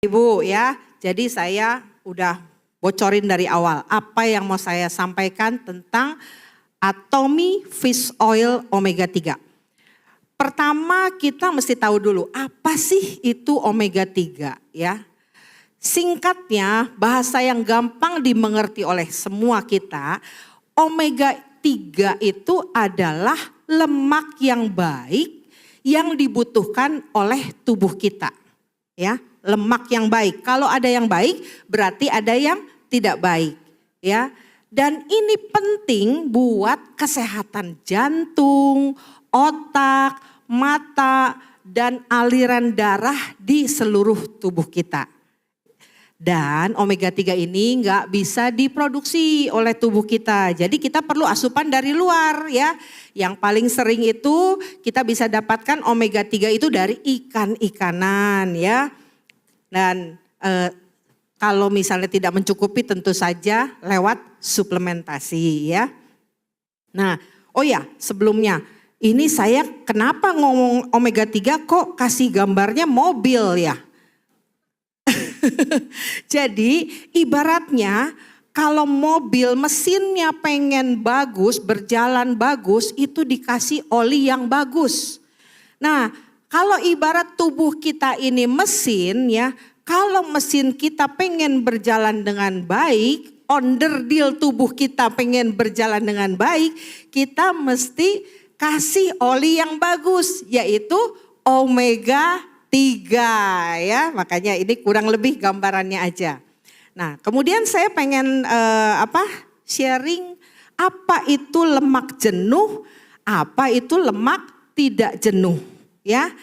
Ibu ya, jadi saya udah bocorin dari awal apa yang mau saya sampaikan tentang Atomy Fish Oil Omega 3. Pertama kita mesti tahu dulu apa sih itu omega 3 ya. Singkatnya bahasa yang gampang dimengerti oleh semua kita, omega 3 itu adalah lemak yang baik yang dibutuhkan oleh tubuh kita. Ya, lemak yang baik. Kalau ada yang baik berarti ada yang tidak baik ya. Dan ini penting buat kesehatan jantung, otak, mata, dan aliran darah di seluruh tubuh kita. Dan omega 3 ini nggak bisa diproduksi oleh tubuh kita. Jadi kita perlu asupan dari luar ya. Yang paling sering itu kita bisa dapatkan omega 3 itu dari ikan-ikanan ya. Dan kalau misalnya tidak mencukupi tentu saja lewat suplementasi ya. Nah, oh ya sebelumnya ini saya kenapa ngomong omega 3 kok kasih gambarnya mobil ya. Jadi ibaratnya kalau mobil mesinnya pengen bagus, berjalan bagus itu dikasih oli yang bagus. Nah kalau ibarat tubuh kita ini mesin ya, kalau mesin kita pengen berjalan dengan baik, onderdil tubuh kita pengen berjalan dengan baik, kita mesti kasih oli yang bagus yaitu omega 3 ya. Makanya ini kurang lebih gambarannya aja. Nah, kemudian saya pengen sharing apa itu lemak jenuh, apa itu lemak tidak jenuh ya.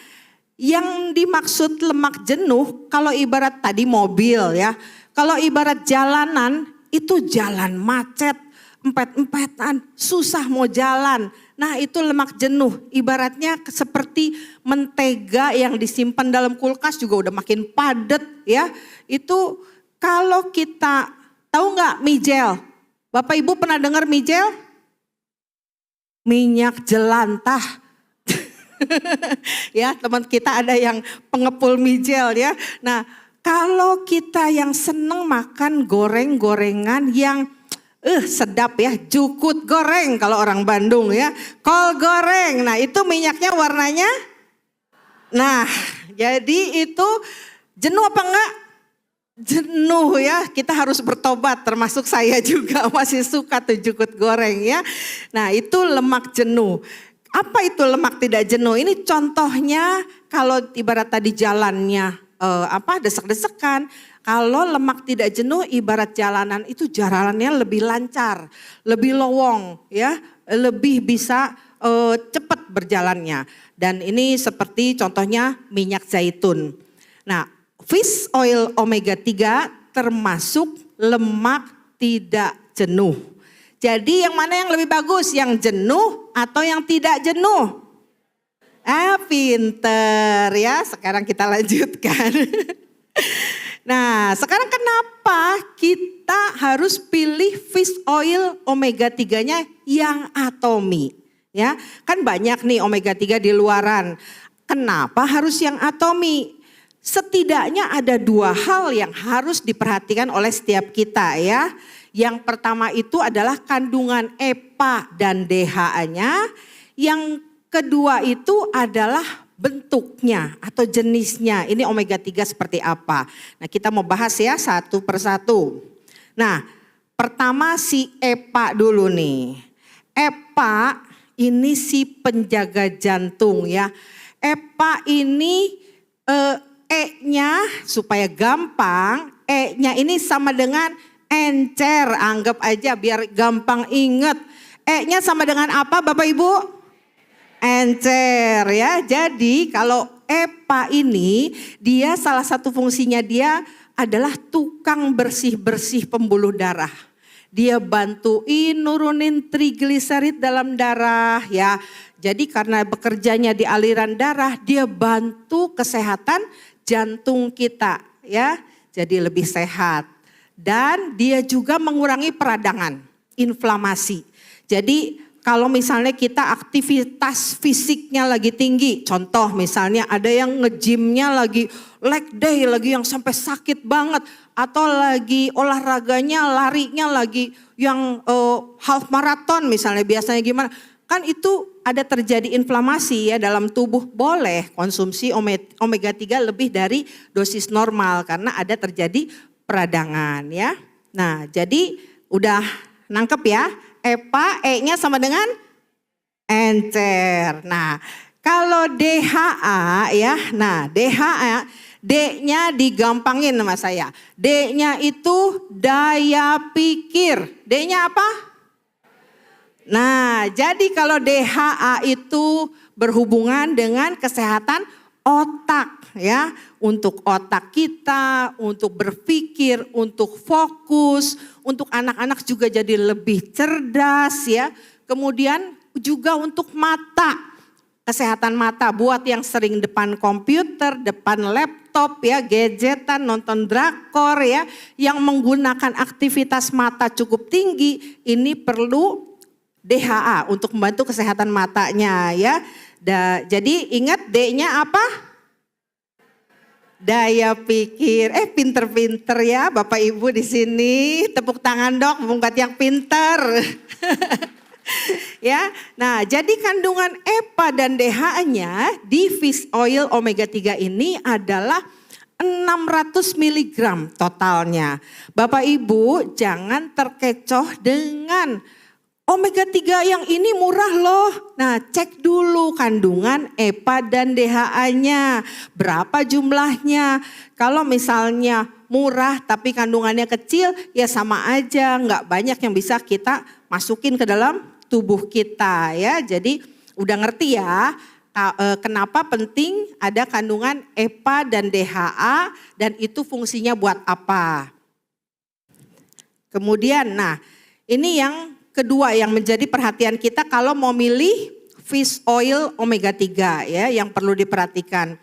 Yang dimaksud lemak jenuh kalau ibarat tadi mobil ya. Kalau ibarat jalanan itu jalan macet, empet-empetan, susah mau jalan. Nah itu lemak jenuh, ibaratnya seperti mentega yang disimpan dalam kulkas juga udah makin padat ya. Itu kalau kita tahu nggak mie-gel? Bapak Ibu pernah dengar mie-gel? Minyak jelantah. Ya teman kita ada yang pengepul mie-gel ya. Nah kalau kita yang seneng makan goreng-gorengan yang sedap ya, jukut goreng kalau orang Bandung ya, kol goreng. Nah itu minyaknya warnanya, nah jadi itu jenuh apa enggak? Jenuh ya, kita harus bertobat termasuk saya juga masih suka tuh jukut goreng ya. Nah itu lemak jenuh. Apa itu lemak tidak jenuh? Ini contohnya kalau ibarat tadi jalannya desek-desekan. Kalau lemak tidak jenuh ibarat jalanan itu jalannya lebih lancar, lebih lowong ya, lebih bisa cepat berjalannya. Dan ini seperti contohnya minyak zaitun. Nah, fish oil omega 3 termasuk lemak tidak jenuh. Jadi yang mana yang lebih bagus? Yang jenuh atau yang tidak jenuh? Pinter ya. Sekarang kita lanjutkan. Nah sekarang kenapa kita harus pilih fish oil omega 3-nya yang Atomy? Ya, kan banyak nih omega 3 di luaran. Kenapa harus yang Atomy? Setidaknya ada dua hal yang harus diperhatikan oleh setiap kita ya. Yang pertama itu adalah kandungan EPA dan DHA-nya. Yang kedua itu adalah bentuknya atau jenisnya. Ini omega 3 seperti apa. Nah kita mau bahas ya satu persatu. Nah pertama si EPA dulu nih. EPA ini si penjaga jantung ya. EPA ini E-nya supaya gampang. E-nya ini sama dengan encer, anggap aja biar gampang inget. E-nya sama dengan apa Bapak Ibu? Encer ya. Jadi kalau EPA ini dia salah satu fungsinya dia adalah tukang bersih-bersih pembuluh darah. Dia bantuin nurunin trigliserid dalam darah ya. Jadi karena bekerjanya di aliran darah dia bantu kesehatan jantung kita ya. Jadi lebih sehat. Dan dia juga mengurangi peradangan, inflamasi. Jadi kalau misalnya kita aktivitas fisiknya lagi tinggi, contoh misalnya ada yang nge-gymnya lagi leg day, lagi yang sampai sakit banget, atau lagi olahraganya larinya lagi yang half marathon misalnya, biasanya gimana? Kan itu ada terjadi inflamasi ya dalam tubuh, boleh konsumsi omega 3 lebih dari dosis normal karena ada terjadi peradangan ya. Nah jadi udah nangkep ya, EPA E-nya sama dengan encer. Nah kalau DHA ya, nah DHA D-nya digampangin sama saya. D-nya itu daya pikir. D-nya apa? Nah, jadi kalau DHA itu berhubungan dengan kesehatan otak ya, untuk otak kita, untuk berpikir, untuk fokus, untuk anak-anak juga jadi lebih cerdas ya. Kemudian juga untuk mata, kesehatan mata buat yang sering depan komputer, depan laptop ya, gadgetan, nonton drakor ya, yang menggunakan aktivitas mata cukup tinggi, ini perlu DHA untuk membantu kesehatan matanya ya. Jadi ingat D-nya apa? Daya pikir. Pinter-pinter ya Bapak Ibu di sini. Tepuk tangan dong buat yang pinter. Ya. Nah, jadi kandungan EPA dan DHA-nya di fish oil omega 3 ini adalah 600 mg totalnya. Bapak Ibu jangan terkecoh dengan omega 3 yang ini murah loh. Nah, cek dulu kandungan EPA dan DHA-nya. Berapa jumlahnya? Kalau misalnya murah tapi kandungannya kecil, ya sama aja. Nggak banyak yang bisa kita masukin ke dalam tubuh kita ya. Jadi udah ngerti ya kenapa penting ada kandungan EPA dan DHA dan itu fungsinya buat apa. Kemudian, nah ini yang kedua yang menjadi perhatian kita kalau mau milih fish oil omega 3 ya, yang perlu diperhatikan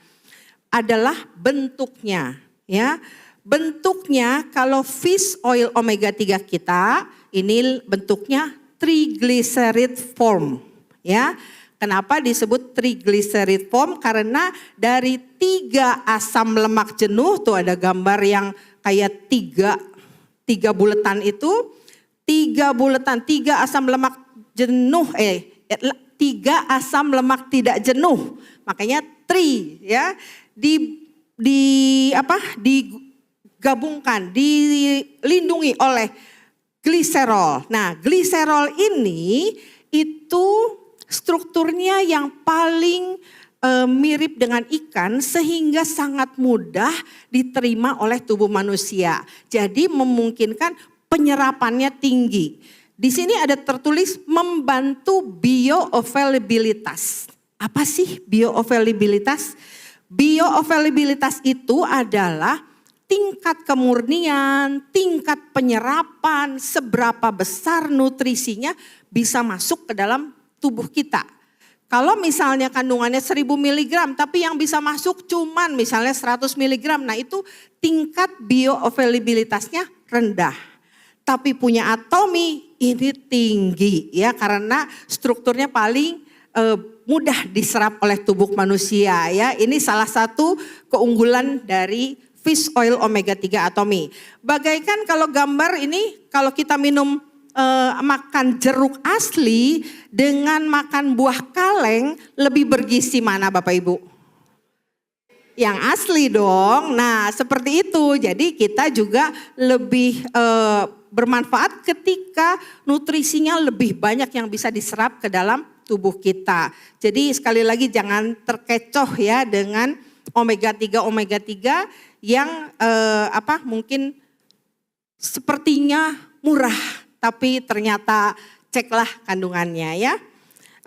adalah bentuknya ya. Bentuknya kalau fish oil omega 3 kita ini bentuknya triglyceride form ya. Kenapa disebut triglyceride form? Karena dari 3 asam lemak jenuh, tuh ada gambar yang kayak tiga buletan itu. 3 asam lemak jenuh, 3 asam lemak tidak jenuh, makanya tri ya, digabungkan, dilindungi oleh gliserol. Nah, gliserol ini itu strukturnya yang paling mirip dengan ikan sehingga sangat mudah diterima oleh tubuh manusia. Jadi memungkinkan penyerapannya tinggi. Di sini ada tertulis membantu bioavailabilitas. Apa sih bioavailabilitas? Bioavailabilitas itu adalah tingkat kemurnian, tingkat penyerapan, seberapa besar nutrisinya bisa masuk ke dalam tubuh kita. Kalau misalnya kandungannya 1000 mg tapi yang bisa masuk cuman misalnya 100 mg, nah itu tingkat bioavailabilitasnya rendah. Tapi punya atomi ini tinggi ya karena strukturnya paling mudah diserap oleh tubuh manusia ya. Ini salah satu keunggulan dari fish oil omega 3 atomi. Bagaikan kalau gambar ini kalau kita minum makan jeruk asli dengan makan buah kaleng lebih bergizi mana Bapak Ibu? Yang asli dong. Nah seperti itu. Jadi kita juga lebih bermanfaat ketika nutrisinya lebih banyak yang bisa diserap ke dalam tubuh kita. Jadi sekali lagi jangan terkecoh ya dengan omega 3 yang mungkin sepertinya murah tapi ternyata ceklah kandungannya ya.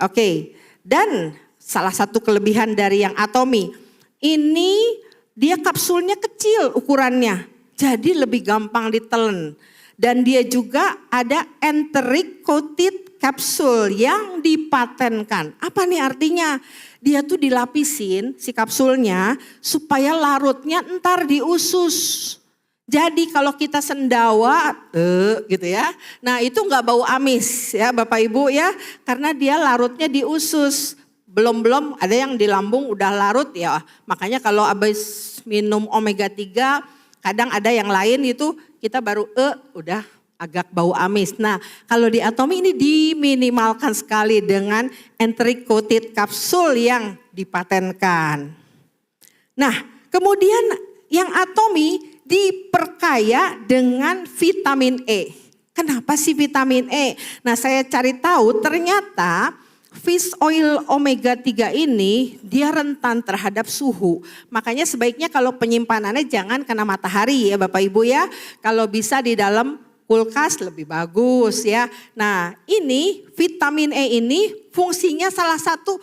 Oke. Dan salah satu kelebihan dari yang atomi ini dia kapsulnya kecil ukurannya. Jadi lebih gampang ditelan. Dan dia juga ada enteric coated capsule yang dipatenkan. Apa nih artinya? Dia tuh dilapisin si kapsulnya supaya larutnya entar di usus. Jadi kalau kita sendawa, gitu ya. Nah itu nggak bau amis ya Bapak Ibu ya. Karena dia larutnya di usus. Belum ada yang di lambung udah larut ya. Makanya kalau habis minum omega 3, kadang ada yang lain itu kita baru udah agak bau amis. Nah kalau di Atomy ini diminimalkan sekali dengan enteric coated kapsul yang dipatenkan. Nah kemudian yang Atomy diperkaya dengan vitamin E. Kenapa sih vitamin E? Nah saya cari tahu ternyata fish oil omega 3 ini dia rentan terhadap suhu. Makanya sebaiknya kalau penyimpanannya jangan kena matahari ya Bapak Ibu ya. Kalau bisa di dalam kulkas lebih bagus ya. Nah ini vitamin E ini fungsinya salah satu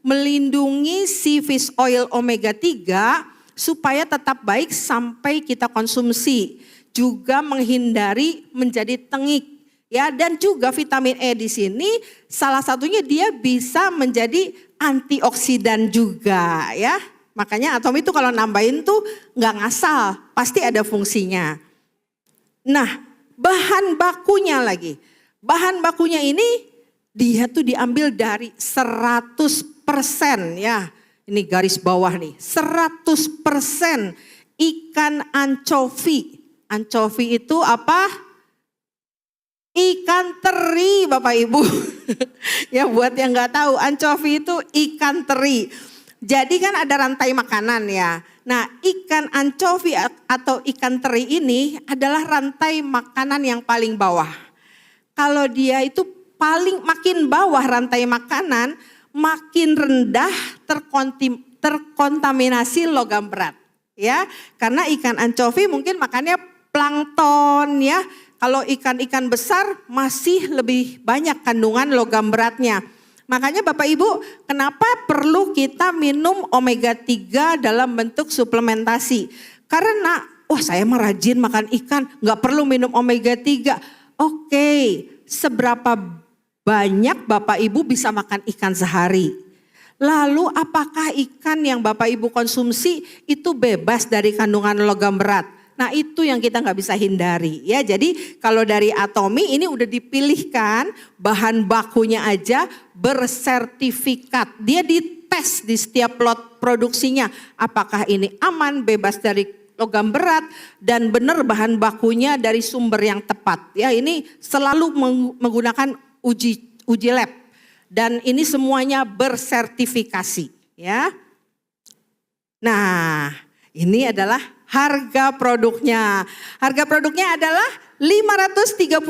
melindungi si fish oil omega 3 supaya tetap baik sampai kita konsumsi. Juga menghindari menjadi tengik. Ya, dan juga vitamin E di sini salah satunya dia bisa menjadi antioksidan juga ya. Makanya Atomy itu kalau nambahin tuh nggak ngasal, pasti ada fungsinya. Nah, bahan bakunya lagi. Bahan bakunya ini dia tuh diambil dari 100% ya. Ini garis bawah nih, 100% ikan ancovi. Ancovi itu apa? Ikan teri Bapak Ibu. Ya buat yang gak tahu, ancovi itu ikan teri. Jadi kan ada rantai makanan ya. Nah ikan ancovi atau ikan teri ini adalah rantai makanan yang paling bawah. Kalau dia itu makin bawah rantai makanan, makin rendah terkontaminasi logam berat ya. Karena ikan ancovi mungkin makannya plankton ya. Kalau ikan-ikan besar masih lebih banyak kandungan logam beratnya. Makanya Bapak Ibu, kenapa perlu kita minum omega 3 dalam bentuk suplementasi? Karena saya mah rajin makan ikan, nggak perlu minum omega 3. Oke, seberapa banyak Bapak Ibu bisa makan ikan sehari? Lalu apakah ikan yang Bapak Ibu konsumsi itu bebas dari kandungan logam berat? Nah itu yang kita nggak bisa hindari ya. Jadi kalau dari Atomy ini udah dipilihkan bahan bakunya aja bersertifikat. Dia dites di setiap lot produksinya. Apakah ini aman, bebas dari logam berat dan benar bahan bakunya dari sumber yang tepat. Ya ini selalu menggunakan uji lab dan ini semuanya bersertifikasi ya. Nah, ini adalah harga produknya. Harga produknya adalah 533.000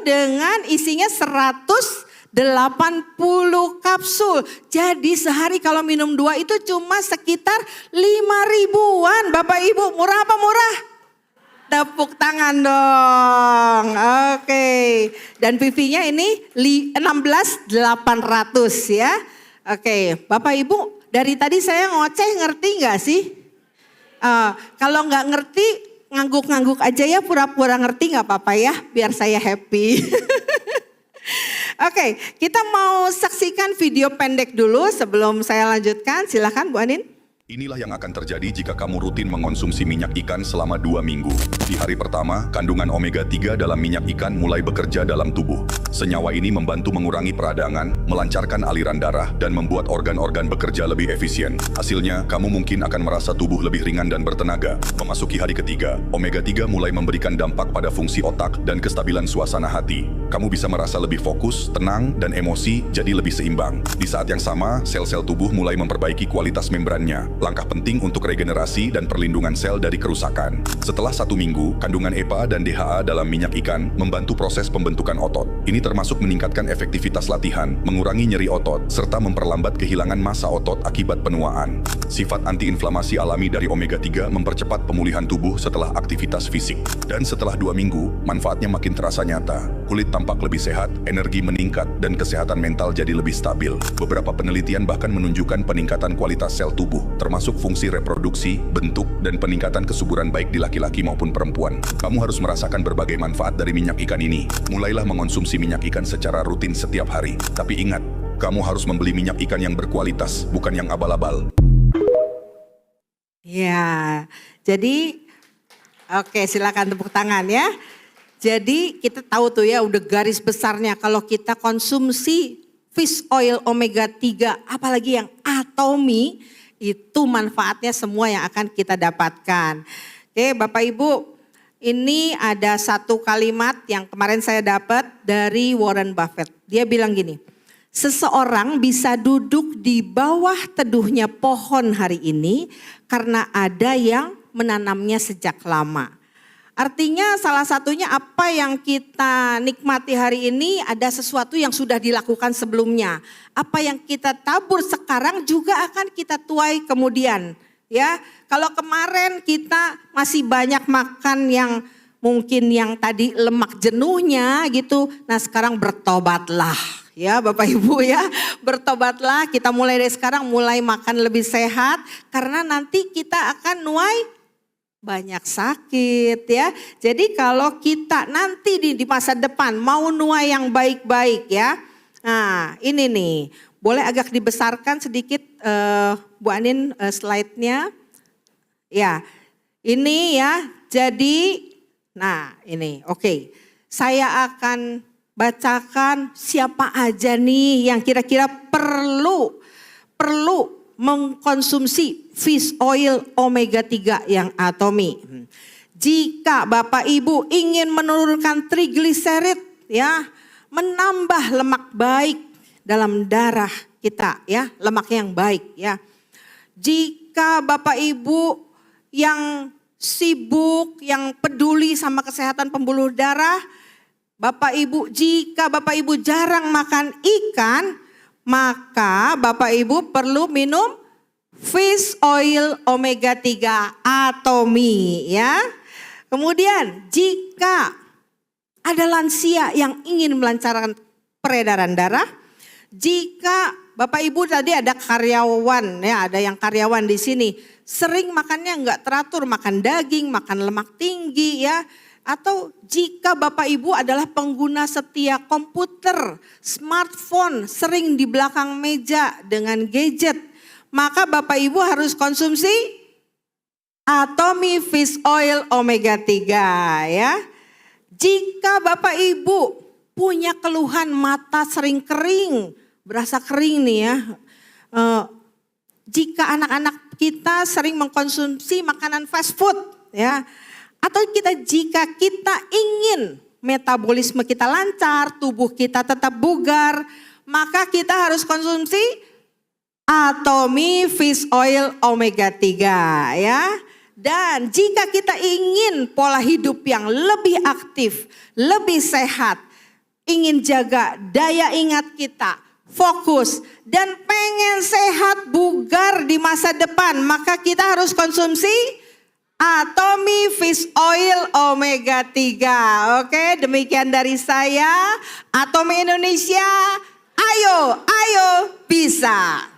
dengan isinya 180 kapsul. Jadi sehari kalau minum 2 itu cuma sekitar 5.000-an. Bapak Ibu, murah apa murah? Tepuk tangan dong. Oke. Dan PV-nya ini 16.800 ya. Oke, Bapak Ibu dari tadi saya ngoceh ngerti gak sih? Kalau nggak ngerti ngangguk-ngangguk aja ya, pura-pura ngerti nggak apa-apa ya, biar saya happy. Oke, kita mau saksikan video pendek dulu sebelum saya lanjutkan. Silakan Bu Anin. Inilah yang akan terjadi jika kamu rutin mengonsumsi minyak ikan selama 2 minggu. Di hari pertama, kandungan omega 3 dalam minyak ikan mulai bekerja dalam tubuh. Senyawa ini membantu mengurangi peradangan, melancarkan aliran darah, dan membuat organ-organ bekerja lebih efisien. Hasilnya, kamu mungkin akan merasa tubuh lebih ringan dan bertenaga. Memasuki hari ketiga, omega 3 mulai memberikan dampak pada fungsi otak dan kestabilan suasana hati. Kamu bisa merasa lebih fokus, tenang, dan emosi jadi lebih seimbang. Di saat yang sama, sel-sel tubuh mulai memperbaiki kualitas membrannya. Langkah penting untuk regenerasi dan perlindungan sel dari kerusakan. Setelah 1 minggu, kandungan EPA dan DHA dalam minyak ikan membantu proses pembentukan otot. Ini termasuk meningkatkan efektivitas latihan, mengurangi nyeri otot, serta memperlambat kehilangan massa otot akibat penuaan. Sifat antiinflamasi alami dari omega 3 mempercepat pemulihan tubuh setelah aktivitas fisik. Dan setelah 2 minggu, manfaatnya makin terasa nyata. Kulit tampak lebih sehat, energi meningkat, dan kesehatan mental jadi lebih stabil. Beberapa penelitian bahkan menunjukkan peningkatan kualitas sel tubuh, termasuk fungsi reproduksi, bentuk, dan peningkatan kesuburan baik di laki-laki maupun perempuan. Kamu harus merasakan berbagai manfaat dari minyak ikan ini. Mulailah mengonsumsi minyak ikan secara rutin setiap hari. Tapi ingat, kamu harus membeli minyak ikan yang berkualitas, bukan yang abal-abal. Ya, Jadi, oke silakan tepuk tangan ya. Jadi kita tahu tuh ya udah garis besarnya kalau kita konsumsi fish oil omega 3 apalagi yang atomi itu manfaatnya semua yang akan kita dapatkan. Oke Bapak Ibu, ini ada satu kalimat yang kemarin saya dapat dari Warren Buffett. Dia bilang gini, seseorang bisa duduk di bawah teduhnya pohon hari ini karena ada yang menanamnya sejak lama. Artinya salah satunya apa yang kita nikmati hari ini ada sesuatu yang sudah dilakukan sebelumnya. Apa yang kita tabur sekarang juga akan kita tuai kemudian. Ya, kalau kemarin kita masih banyak makan yang mungkin yang tadi lemak jenuhnya gitu. Nah sekarang bertobatlah ya Bapak Ibu ya. Bertobatlah, kita mulai dari sekarang mulai makan lebih sehat. Karena nanti kita akan nuai banyak sakit ya. Jadi kalau kita nanti di masa depan mau nuai yang baik-baik ya. Nah ini nih, boleh agak dibesarkan sedikit Bu Anin slide-nya. Ya, ini ya. Jadi, nah ini oke. Saya akan bacakan siapa aja nih yang kira-kira perlu mengkonsumsi fish oil omega 3 yang atomi. Jika Bapak Ibu ingin menurunkan trigliserid ya, menambah lemak baik dalam darah kita ya, lemak yang baik ya. Jika Bapak Ibu yang sibuk, yang peduli sama kesehatan pembuluh darah, Bapak Ibu, jika Bapak Ibu jarang makan ikan, maka Bapak Ibu perlu minum fish oil omega 3 atomi ya. Kemudian jika ada lansia yang ingin melancarkan peredaran darah, jika Bapak Ibu tadi ada karyawan ya, ada yang karyawan di sini sering makannya enggak teratur, makan daging, makan lemak tinggi ya. Atau jika Bapak Ibu adalah pengguna setia komputer, smartphone, sering di belakang meja dengan gadget, maka Bapak Ibu harus konsumsi atomi fish oil omega 3 ya. Jika Bapak Ibu punya keluhan mata sering kering, berasa kering nih ya. Jika anak-anak kita sering mengkonsumsi makanan fast food ya. Atau jika kita ingin metabolisme kita lancar, tubuh kita tetap bugar, maka kita harus konsumsi atomi fish oil omega 3 ya. Dan jika kita ingin pola hidup yang lebih aktif, lebih sehat, ingin jaga daya ingat kita, fokus dan pengen sehat bugar di masa depan, maka kita harus konsumsi atomi fish oil omega 3. Oke, demikian dari saya. Atomi Indonesia, ayo bisa.